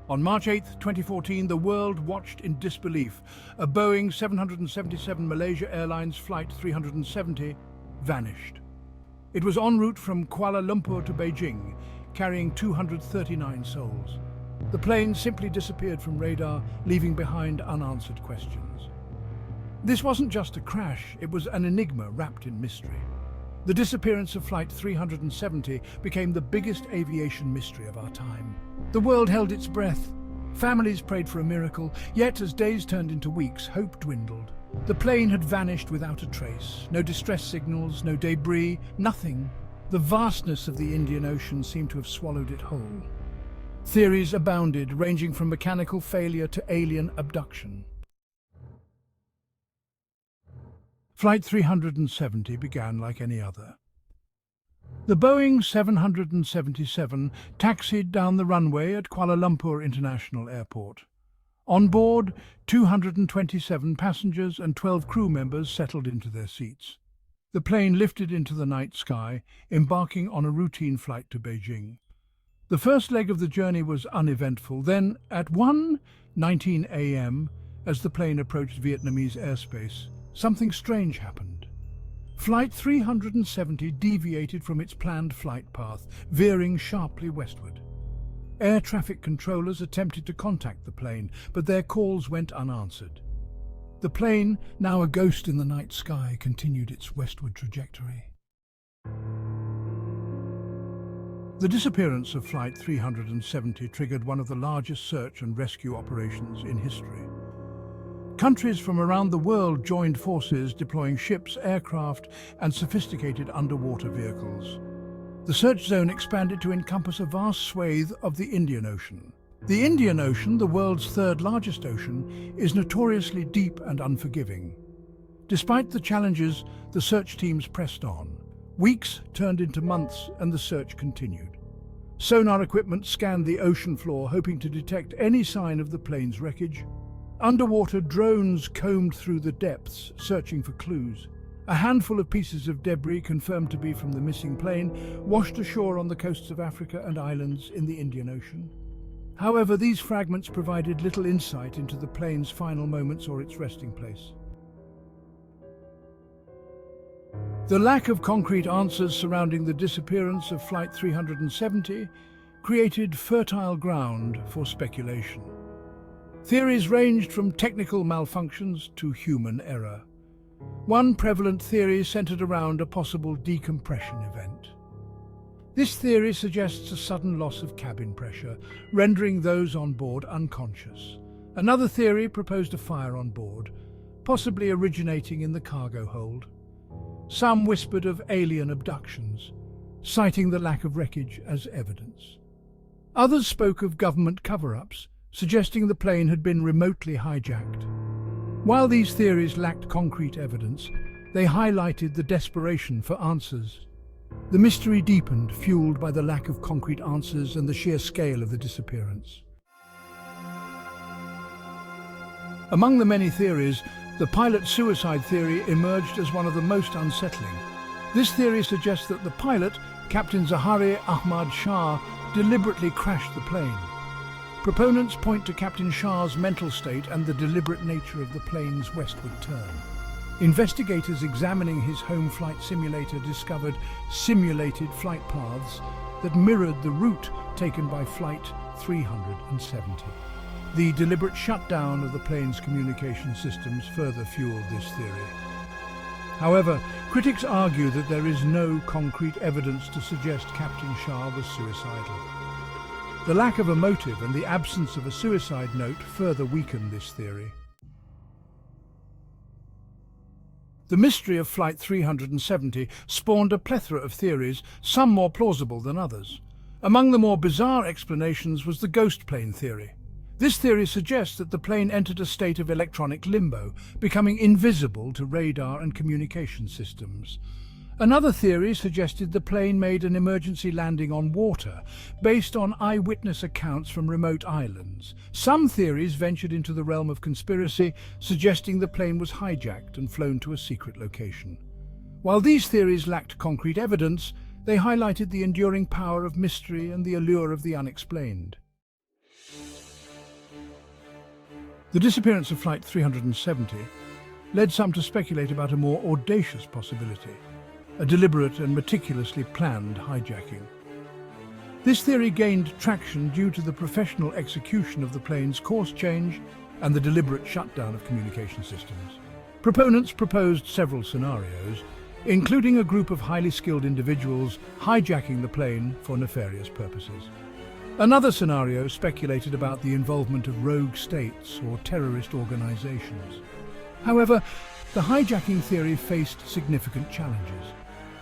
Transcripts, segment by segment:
On March 8, 2014, the world watched in disbelief. A Boeing 777 Malaysia Airlines Flight 370 vanished. It was en route from Kuala Lumpur to Beijing, carrying 239 souls. The plane simply disappeared from radar, leaving behind unanswered questions. This wasn't just a crash, it was an enigma wrapped in mystery. The disappearance of Flight 370 became the biggest aviation mystery of our time. The world held its breath. Families prayed for a miracle, yet as days turned into weeks, hope dwindled. The plane had vanished without a trace. No distress signals, no debris, nothing. The vastness of the Indian Ocean seemed to have swallowed it whole. Theories abounded, ranging from mechanical failure to alien abduction. Flight 370 began like any other. The Boeing 777 taxied down the runway at Kuala Lumpur International Airport. On board, 227 passengers and 12 crew members settled into their seats. The plane lifted into the night sky, embarking on a routine flight to Beijing. The first leg of the journey was uneventful. Then, at 1:19 a.m., as the plane approached Vietnamese airspace, something strange happened. Flight 370 deviated from its planned flight path, veering sharply westward. Air traffic controllers attempted to contact the plane, but their calls went unanswered. The plane, now a ghost in the night sky, continued its westward trajectory. The disappearance of Flight 370 triggered one of the largest search and rescue operations in history. Countries from around the world joined forces, deploying ships, aircraft, and sophisticated underwater vehicles. The search zone expanded to encompass a vast swathe of the Indian Ocean. The Indian Ocean, the world's third largest ocean, is notoriously deep and unforgiving. Despite the challenges, the search teams pressed on. Weeks turned into months, and the search continued. Sonar equipment scanned the ocean floor, hoping to detect any sign of the plane's wreckage. Underwater drones combed through the depths, searching for clues. A handful of pieces of debris, confirmed to be from the missing plane, washed ashore on the coasts of Africa and islands in the Indian Ocean. However, these fragments provided little insight into the plane's final moments or its resting place. The lack of concrete answers surrounding the disappearance of Flight 370 created fertile ground for speculation. Theories ranged from technical malfunctions to human error. One prevalent theory centered around a possible decompression event. This theory suggests a sudden loss of cabin pressure, rendering those on board unconscious. Another theory proposed a fire on board, possibly originating in the cargo hold. Some whispered of alien abductions, citing the lack of wreckage as evidence. Others spoke of government cover-ups, suggesting the plane had been remotely hijacked. While these theories lacked concrete evidence, they highlighted the desperation for answers. The mystery deepened, fueled by the lack of concrete answers and the sheer scale of the disappearance. Among the many theories, the pilot suicide theory emerged as one of the most unsettling. This theory suggests that the pilot, Captain Zahari Ahmad Shah, deliberately crashed the plane. Proponents point to Captain Shah's mental state and the deliberate nature of the plane's westward turn. Investigators examining his home flight simulator discovered simulated flight paths that mirrored the route taken by Flight 370. The deliberate shutdown of the plane's communication systems further fueled this theory. However, critics argue that there is no concrete evidence to suggest Captain Shah was suicidal. The lack of a motive and the absence of a suicide note further weaken this theory. The mystery of Flight 370 spawned a plethora of theories, some more plausible than others. Among the more bizarre explanations was the ghost plane theory. This theory suggests that the plane entered a state of electronic limbo, becoming invisible to radar and communication systems. Another theory suggested the plane made an emergency landing on water, based on eyewitness accounts from remote islands. Some theories ventured into the realm of conspiracy, suggesting the plane was hijacked and flown to a secret location. While these theories lacked concrete evidence, they highlighted the enduring power of mystery and the allure of the unexplained. The disappearance of Flight 370 led some to speculate about a more audacious possibility, a deliberate and meticulously planned hijacking. This theory gained traction due to the professional execution of the plane's course change and the deliberate shutdown of communication systems. Proponents proposed several scenarios, including a group of highly skilled individuals hijacking the plane for nefarious purposes. Another scenario speculated about the involvement of rogue states or terrorist organizations. However, the hijacking theory faced significant challenges.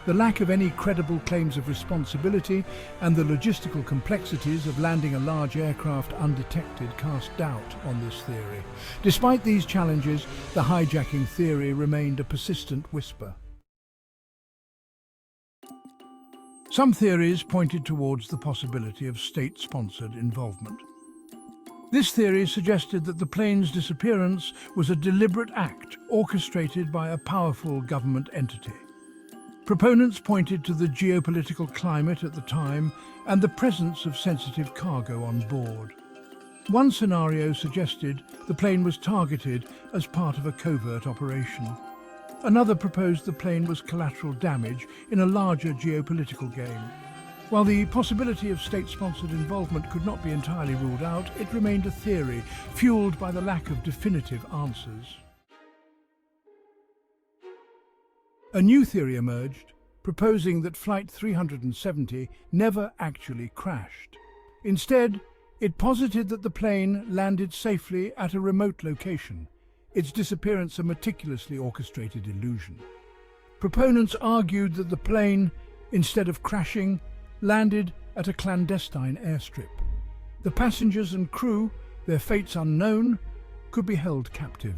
The lack of any credible claims of responsibility and the logistical complexities of landing a large aircraft undetected cast doubt on this theory. Despite these challenges, the hijacking theory remained a persistent whisper. Some theories pointed towards the possibility of state-sponsored involvement. This theory suggested that the plane's disappearance was a deliberate act orchestrated by a powerful government entity. Proponents pointed to the geopolitical climate at the time and the presence of sensitive cargo on board. One scenario suggested the plane was targeted as part of a covert operation. Another proposed the plane was collateral damage in a larger geopolitical game. While the possibility of state-sponsored involvement could not be entirely ruled out, it remained a theory, fueled by the lack of definitive answers. A new theory emerged, proposing that Flight 370 never actually crashed. Instead, it posited that the plane landed safely at a remote location, its disappearance a meticulously orchestrated illusion. Proponents argued that the plane, instead of crashing, landed at a clandestine airstrip. The passengers and crew, their fates unknown, could be held captive.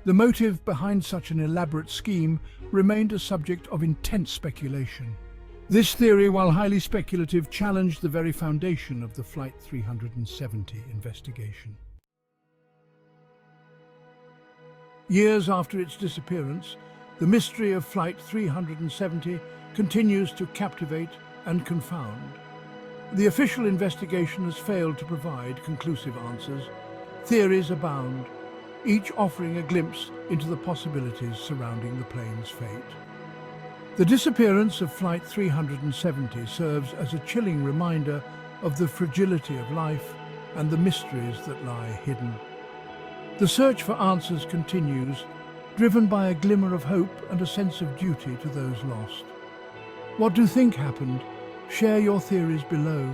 The motive behind such an elaborate scheme remained a subject of intense speculation. This theory, while highly speculative, challenged the very foundation of the Flight 370 investigation. Years after its disappearance, the mystery of Flight 370 continues to captivate and confound. The official investigation has failed to provide conclusive answers. Theories abound, each offering a glimpse into the possibilities surrounding the plane's fate. The disappearance of Flight 370 serves as a chilling reminder of the fragility of life and the mysteries that lie hidden. The search for answers continues, driven by a glimmer of hope and a sense of duty to those lost. What do you think happened? Share your theories below.